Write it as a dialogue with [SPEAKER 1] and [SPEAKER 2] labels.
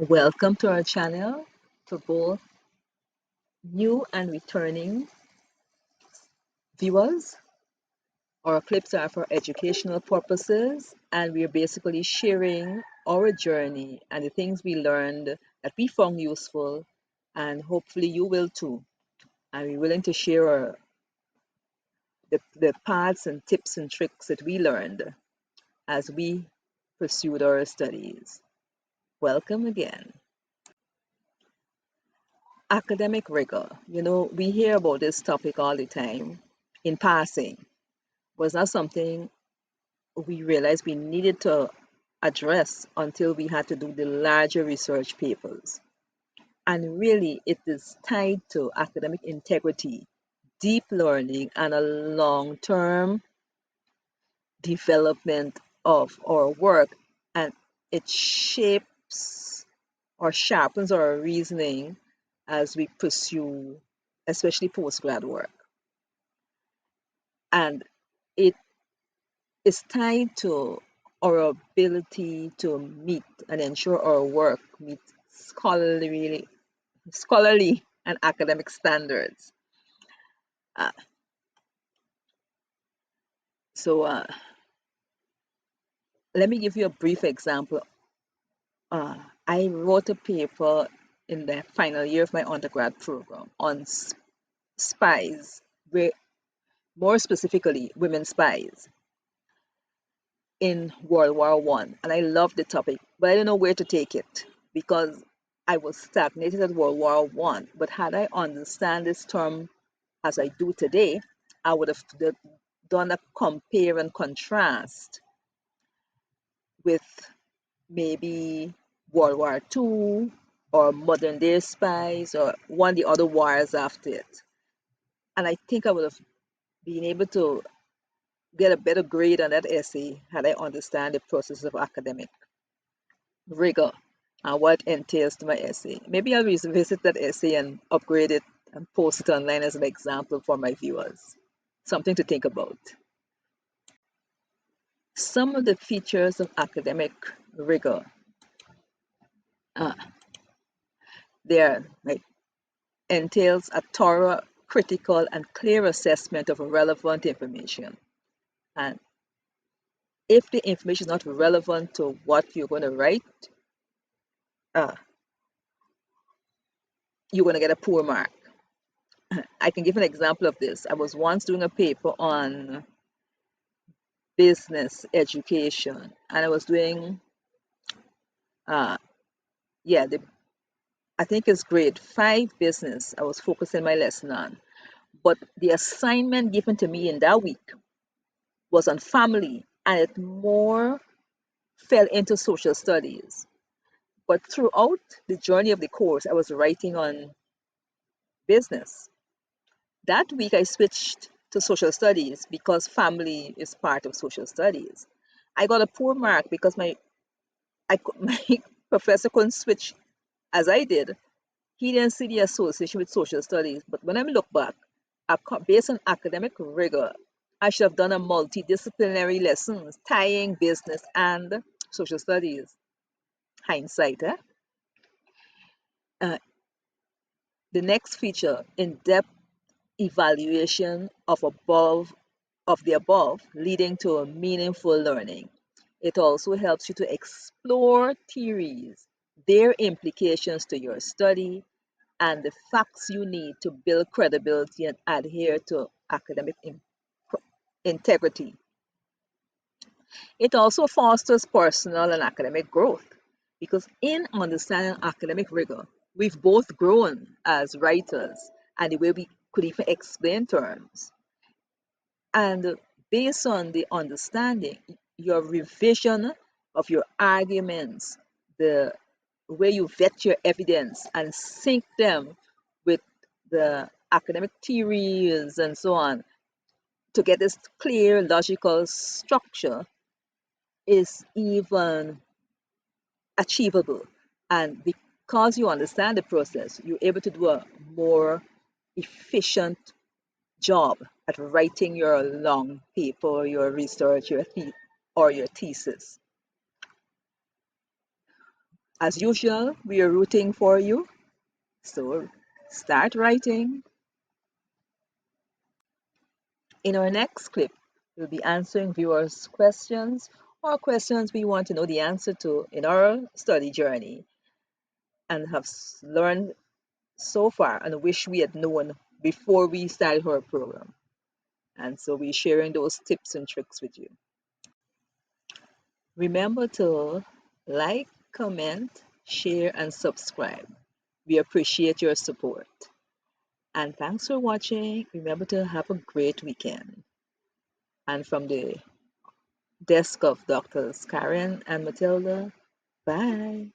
[SPEAKER 1] Welcome to our channel to both new and returning viewers. Our clips are for educational purposes, and we're basically sharing our journey and the things we learned that we found useful, and hopefully you will too. And we're willing to share the paths and tips and tricks that we learned as we pursued our studies. Welcome again. Academic rigor. We hear about this topic all the time in passing. Was not something we realized we needed to address until we had to do the larger research papers. And really, it is tied to academic integrity, deep learning, and a long term development of our work. And it shapes or sharpens our reasoning as we pursue, especially postgrad work. And it is tied to our ability to meet and ensure our work meets scholarly and academic standards. Uh, so let me give you a brief example. I wrote a paper in the final year of my undergrad program on spies, where, more specifically, women spies in World War One, and I loved the topic, but I didn't know where to take it because I was stagnated at World War One. But had I understand this term as I do today, I would have done a compare and contrast with maybe World War Two or modern day spies or one of the other wars after it. And I think I would have been able to get a better grade on that essay had I understand the process of academic rigor and what entails to my essay. Maybe I'll revisit that essay and upgrade it and post it online as an example for my viewers. Something to think about. Some of the features of academic rigor, uh, there like, entails a thorough, critical, and clear assessment of relevant information. And if the information is not relevant to what you're going to write, uh, you're going to get a poor mark. I can give an example of this. I was once doing a paper on business education, and I was doing, uh, yeah, I think it's grade 5 business. I was focusing my lesson on. But the assignment given to me in that week was on family, and it more fell into social studies. But throughout the journey of the course, I was writing on business. That week, I switched to social studies because family is part of social studies. I got a poor mark because my professor couldn't switch as I did. He didn't see the association with social studies. But when I look back, based on academic rigor, I should have done a multidisciplinary lessons tying business and social studies. Hindsight, eh? Uh, the next feature, in-depth evaluation of the above, leading to a meaningful learning. It also helps you to explore theories, their implications to your study, and the facts you need to build credibility and adhere to academic integrity. It also fosters personal and academic growth because in understanding academic rigor, we've both grown as writers and the way we could even explain terms. And based on the understanding, your revision of your arguments, the way you vet your evidence and sync them with the academic theories and so on to get this clear logical structure is even achievable. And because you understand the process, you're able to do a more efficient job at writing your long paper, your research, or your thesis. As usual, we are rooting for you. So start writing. In our next clip, we'll be answering viewers' questions or questions we want to know the answer to in our study journey and have learned so far and wish we had known before we started our program. And so we're sharing those tips and tricks with you. Remember to like, comment, share, and subscribe. We appreciate your support. And thanks for watching. Remember to have a great weekend. And from the desk of Drs Karen and Matilda, bye.